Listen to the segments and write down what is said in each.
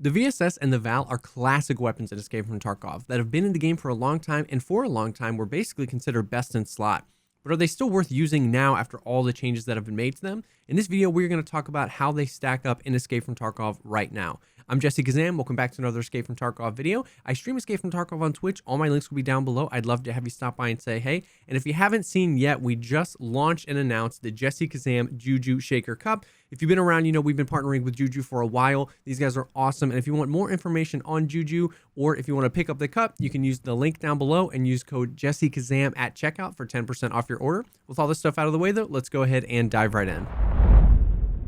The VSS and the VAL are classic weapons in Escape from Tarkov that have been in the game for a long time, and for a long time were basically considered best in slot. But are they still worth using now after all the changes that have been made to them? In this video, we're going to talk about how they stack up in Escape from Tarkov right now. I'm Jessekazam. Welcome back to another Escape from Tarkov video. I stream Escape from Tarkov on Twitch. All my links will be down below. I'd love to have you stop by and say hey. And if you haven't seen yet, we just launched and announced the Jessekazam Juju Shaker Cup. If you've been around, you know we've been partnering with Juju for a while. These guys are awesome. And if you want more information on Juju, or if you want to pick up the cup, you can use the link down below and use code Jessekazam at checkout for 10% off your order. With all this stuff out of the way though, let's go ahead and dive right in.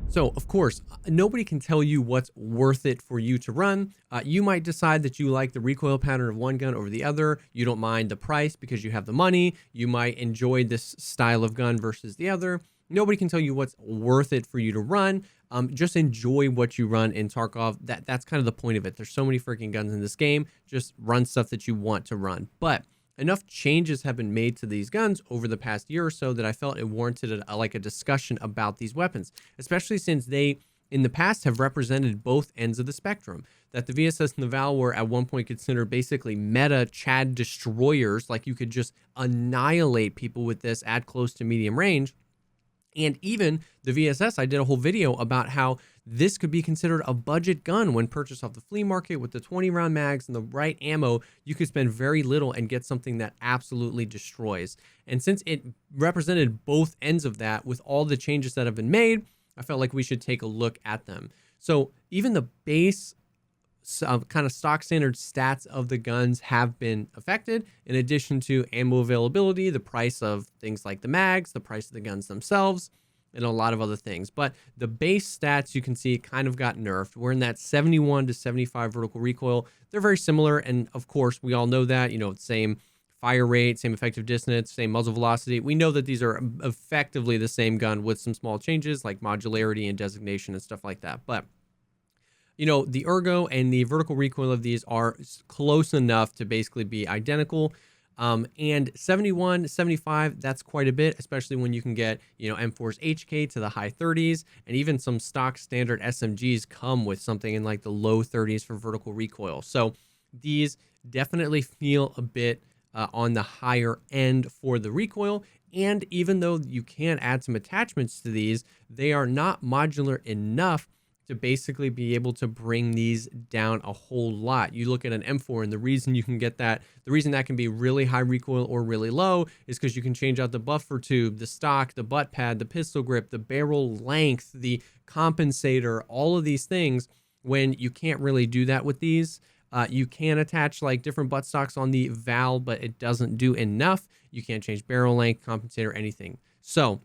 So, of course, nobody can tell you what's worth it for you to run. You might decide that you like the recoil pattern of one gun over the other. You don't mind the price because you have the money. You might enjoy this style of gun versus the other. Nobody can tell you what's worth it for you to run. Just enjoy what you run in Tarkov. That's kind of the point of it. There's so many freaking guns in this game. Just run stuff that you want to run. But enough changes have been made to these guns over the past year or so that I felt it warranted a discussion about these weapons, especially since they, in the past, have represented both ends of the spectrum. That the VSS and the VAL were at one point considered basically meta Chad destroyers, like you could just annihilate people with this at close to medium range. And even the VSS, I did a whole video about how this could be considered a budget gun when purchased off the flea market with the 20-round mags and the right ammo. You could spend very little and get something that absolutely destroys. And since it represented both ends of that with all the changes that have been made, I felt like we should take a look at them. So even the base kind of stock standard stats of the guns have been affected, in addition to ammo availability, the price of things like the mags, the price of the guns themselves, and a lot of other things. But the base stats you can see kind of got nerfed. We're in that 71 to 75 vertical recoil. They're very similar, and of course we all know that, you know, same fire rate, same effective distance, same muzzle velocity. We know that these are effectively the same gun with some small changes like modularity and designation and stuff like that. But you know, the ergo and the vertical recoil of these are close enough to basically be identical. And 71, 75, that's quite a bit, especially when you can get, you know, M4's HK to the high 30s, and even some stock standard SMGs come with something in like the low 30s for vertical recoil. So these definitely feel a bit on the higher end for the recoil. And even though you can add some attachments to these, they are not modular enough to basically be able to bring these down a whole lot. You look at an M4, and the reason you can get that, the reason that can be really high recoil or really low is because you can change out the buffer tube, the stock, the butt pad, the pistol grip, the barrel length, the compensator, all of these things. When you can't really do that with these, you can attach like different butt stocks on the VAL, but it doesn't do enough. You can't change barrel length, compensator, anything. So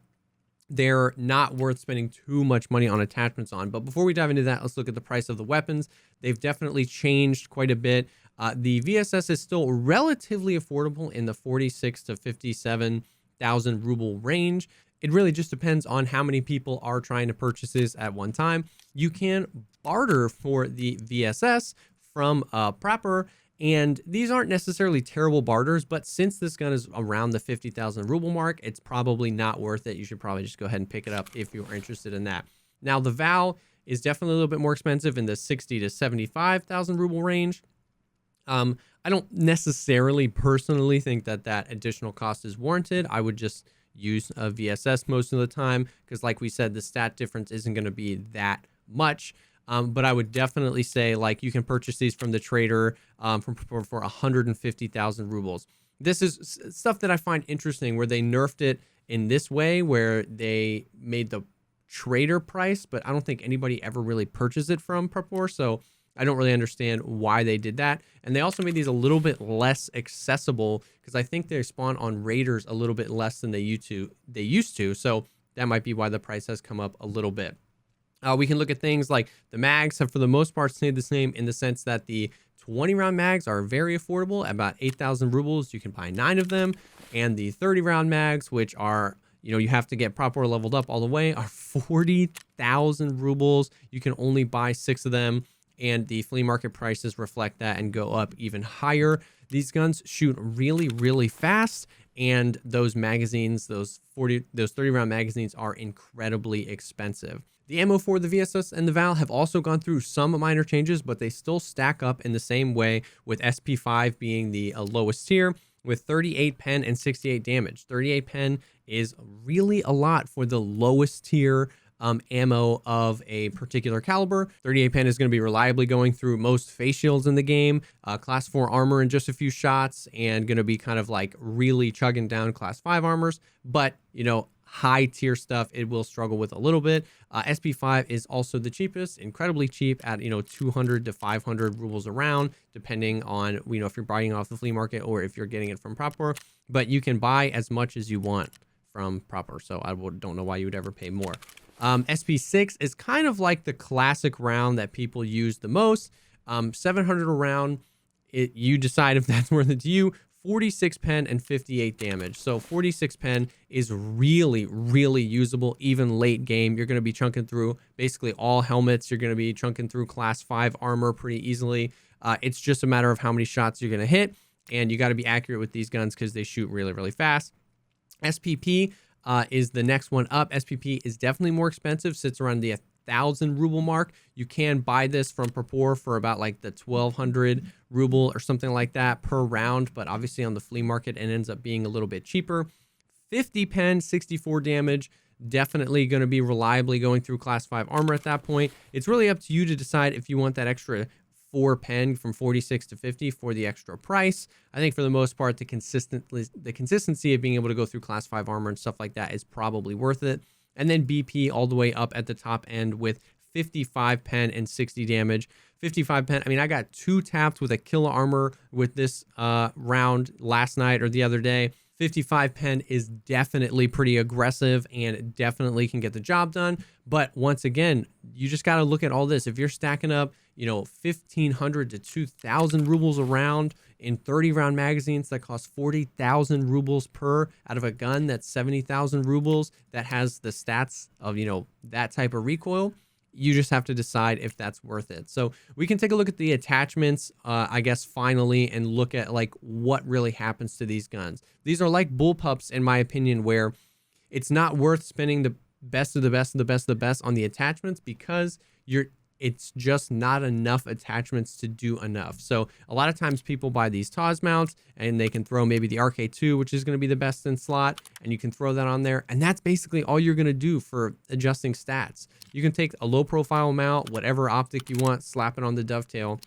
they're not worth spending too much money on attachments on. But before we dive into that, let's look at the price of the weapons. They've definitely changed quite a bit. The VSS is still relatively affordable in the 46 to 57,000 ruble range. It really just depends on how many people are trying to purchase this at one time. You can barter for the VSS from Proper, and these aren't necessarily terrible barters, but since this gun is around the 50,000 ruble mark, it's probably not worth it. You should probably just go ahead and pick it up if you're interested in that. Now, the VAL is definitely a little bit more expensive in the 60 to 75,000 ruble range. I don't necessarily personally think that that additional cost is warranted. I would just use a VSS most of the time because, like we said, the stat difference isn't going to be that much. But I would definitely say, like, you can purchase these from the trader for 150,000 rubles. This is stuff that I find interesting, where they nerfed it in this way, where they made the trader price, but I don't think anybody ever really purchased it from Prepor, so I don't really understand why they did that. And they also made these a little bit less accessible because I think they spawn on raiders a little bit less than they used to, so that might be why the price has come up a little bit. We can look at things like the mags have, for the most part, stayed the same in the sense that the 20-round mags are very affordable. At about 8,000 rubles, you can buy 9 of them. And the 30-round mags, which are, you know, you have to get proper leveled up all the way, are 40,000 rubles. You can only buy 6 of them. And the flea market prices reflect that and go up even higher. These guns shoot really, really fast. And those magazines, those 30-round magazines are incredibly expensive. The ammo for the VSS and the VAL have also gone through some minor changes, but they still stack up in the same way, with SP5 being the lowest tier with 38 pen and 68 damage. 38 pen is really a lot for the lowest tier ammo of a particular caliber. 38 pen is going to be reliably going through most face shields in the game, class 4 armor in just a few shots, and going to be kind of like really chugging down class 5 armors. But, you know, high tier stuff it will struggle with a little bit. SP5 is also the cheapest, incredibly cheap at, you know, 200 to 500 rubles a round, depending on, you know, if you're buying off the flea market or if you're getting it from proper. But you can buy as much as you want from proper, so I don't know why you would ever pay more. SP6 is kind of like the classic round that people use the most. 700 a round, you decide if that's worth it to you. 46 pen and 58 damage. So 46 pen is really, really usable, even late game. You're going to be chunking through basically all helmets. You're going to be chunking through class 5 armor pretty easily. It's just a matter of how many shots you're going to hit, and you got to be accurate with these guns because they shoot really, really fast. SPP is the next one up. SPP is definitely more expensive, sits around the 1,000 ruble mark. You can buy this from Purpur for about like the 1,200 ruble or something like that per round, but obviously on the flea market it ends up being a little bit cheaper. 50 pen, 64 damage, definitely going to be reliably going through class 5 armor at that point. It's really up to you to decide if you want that extra 4 pen from 46 to 50 for the extra price. I think for the most part, the consistency of being able to go through class 5 armor and stuff like that is probably worth it. And then BP all the way up at the top end with 55 pen and 60 damage. 55 pen, I mean, I got 2 tapped with a kill armor with this round last night or the other day. 55 pen is definitely pretty aggressive and definitely can get the job done. But once again, you just got to look at all this. If you're stacking up, you know, 1,500 to 2,000 rubles a round in 30 round magazines that cost 40,000 rubles per, out of a gun that's 70,000 rubles that has the stats of, you know, that type of recoil, you just have to decide if that's worth it. So we can take a look at the attachments, I guess, finally, and look at like what really happens to these guns. These are like bullpups, in my opinion, where it's not worth spending the best of the best of the best of the best on the attachments because it's just not enough attachments to do enough. So a lot of times people buy these TOS mounts and they can throw maybe the RK2, which is going to be the best in slot, and you can throw that on there. And that's basically all you're going to do for adjusting stats. You can take a low profile mount, whatever optic you want, slap it on the dovetail.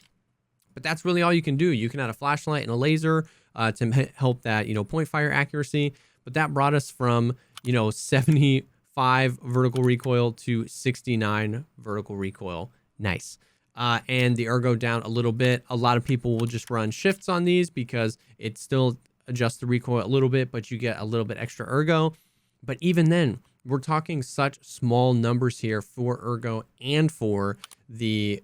But that's really all you can do. You can add a flashlight and a laser to help that, you know, point fire accuracy. But that brought us from, you know, 75 vertical recoil to 69 vertical recoil. Nice. And the ergo down a little bit. A lot of people will just run shifts on these because it still adjusts the recoil a little bit, but you get a little bit extra ergo. But even then, we're talking such small numbers here for ergo and for the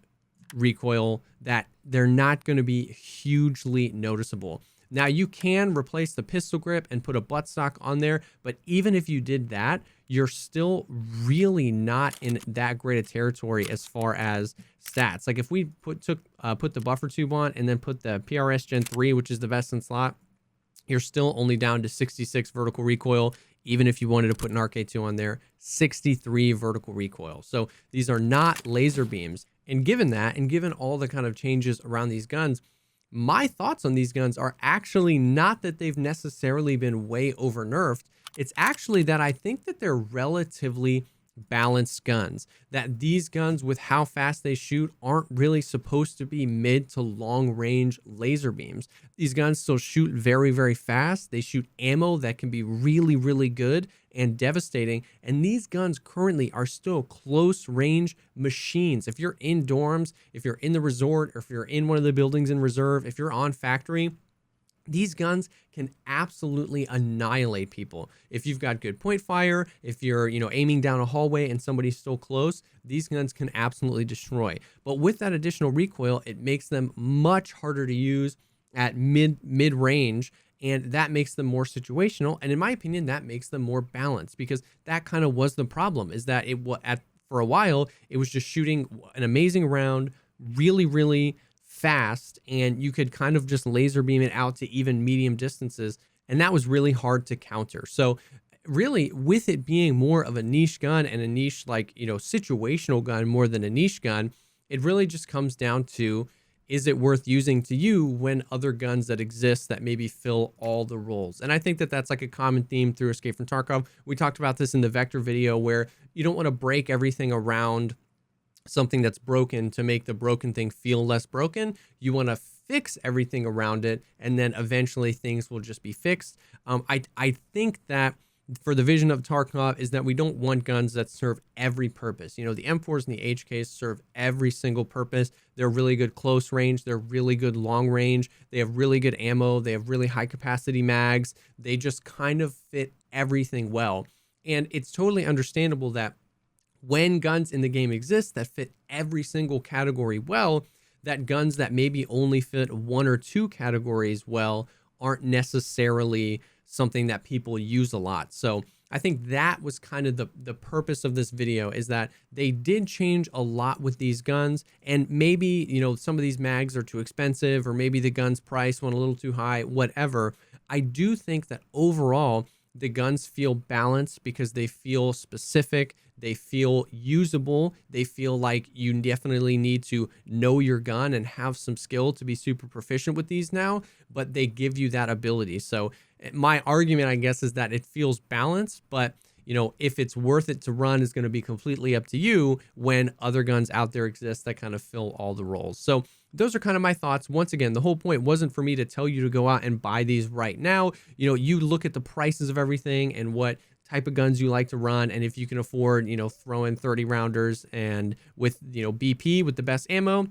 recoil that they're not going to be hugely noticeable. Now, you can replace the pistol grip and put a buttstock on there, but even if you did that, you're still really not in that great a territory as far as stats. Like if we put the buffer tube on and then put the PRS Gen 3, which is the best in slot, you're still only down to 66 vertical recoil. Even if you wanted to put an RK2 on there, 63 vertical recoil. So these are not laser beams. And given that, and given all the kind of changes around these guns, my thoughts on these guns are actually not that they've necessarily been way over nerfed. It's actually that I think that they're relatively balanced guns, that these guns with how fast they shoot aren't really supposed to be mid to long range laser beams. These guns still shoot very, very fast. They shoot ammo that can be really, really good and devastating. And these guns currently are still close range machines. If you're in dorms, if you're in the resort, or if you're in one of the buildings in reserve, if you're on factory, these guns can absolutely annihilate people. If you've got good point fire, if you're, you know, aiming down a hallway and somebody's still close, these guns can absolutely destroy. But with that additional recoil, it makes them much harder to use at mid range, and that makes them more situational. And in my opinion, that makes them more balanced, because that kind of was the problem, is that for a while, it was just shooting an amazing round, really, really fast, and you could kind of just laser beam it out to even medium distances, and that was really hard to counter. So really, with it being more of a niche gun and a niche, like, situational gun more than a niche gun, it really just comes down to, is it worth using to you when other guns that exist that maybe fill all the roles? And I think that that's like a common theme through Escape from Tarkov. We talked about this in the Vector video, where you don't want to break everything around something that's broken to make the broken thing feel less broken. You want to fix everything around it, and then eventually things will just be fixed. I think that for the vision of Tarkov is that we don't want guns that serve every purpose. The M4s and the HKs serve every single purpose. They're really good close range. They're really good long range. They have really good ammo. They have really high capacity mags. They just kind of fit everything well. And it's totally understandable that when guns in the game exist that fit every single category well, that guns that maybe only fit one or two categories well aren't necessarily something that people use a lot. So I think that was kind of the purpose of this video, is that they did change a lot with these guns, and maybe, some of these mags are too expensive, or maybe the gun's price went a little too high, whatever. I do think that overall the guns feel balanced because they feel specific, they feel usable, they feel like you definitely need to know your gun and have some skill to be super proficient with these now, but they give you that ability. So my argument, I guess, is that it feels balanced, but if it's worth it to run is going to be completely up to you when other guns out there exist that kind of fill all the roles. So those are kind of my thoughts. Once again, the whole point wasn't for me to tell you to go out and buy these right now. You look at the prices of everything and what type of guns you like to run, and if you can afford, throw in 30 rounders and with, BP with the best ammo.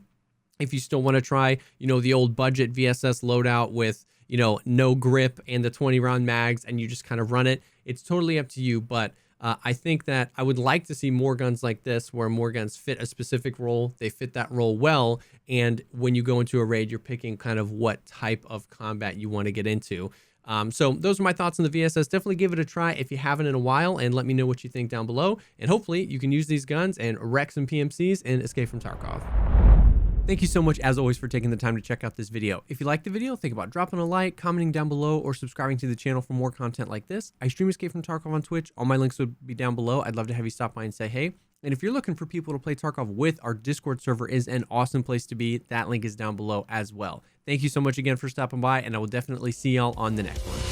If you still want to try, the old budget VSS loadout with, no grip and the 20 round mags, and you just kind of run it, it's totally up to you. But I think that I would like to see more guns like this, where more guns fit a specific role, they fit that role well, and when you go into a raid, you're picking kind of what type of combat you want to get into. So those are my thoughts on the VSS. Definitely give it a try if you haven't in a while, and let me know what you think down below. And hopefully you can use these guns and wreck some PMCs in Escape from Tarkov. Thank you so much, as always, for taking the time to check out this video. If you liked the video, think about dropping a like, commenting down below, or subscribing to the channel for more content like this. I stream Escape from Tarkov on Twitch. All my links would be down below. I'd love to have you stop by and say hey. And if you're looking for people to play Tarkov with, our Discord server is an awesome place to be. That link is down below as well. Thank you so much again for stopping by, and I will definitely see y'all on the next one.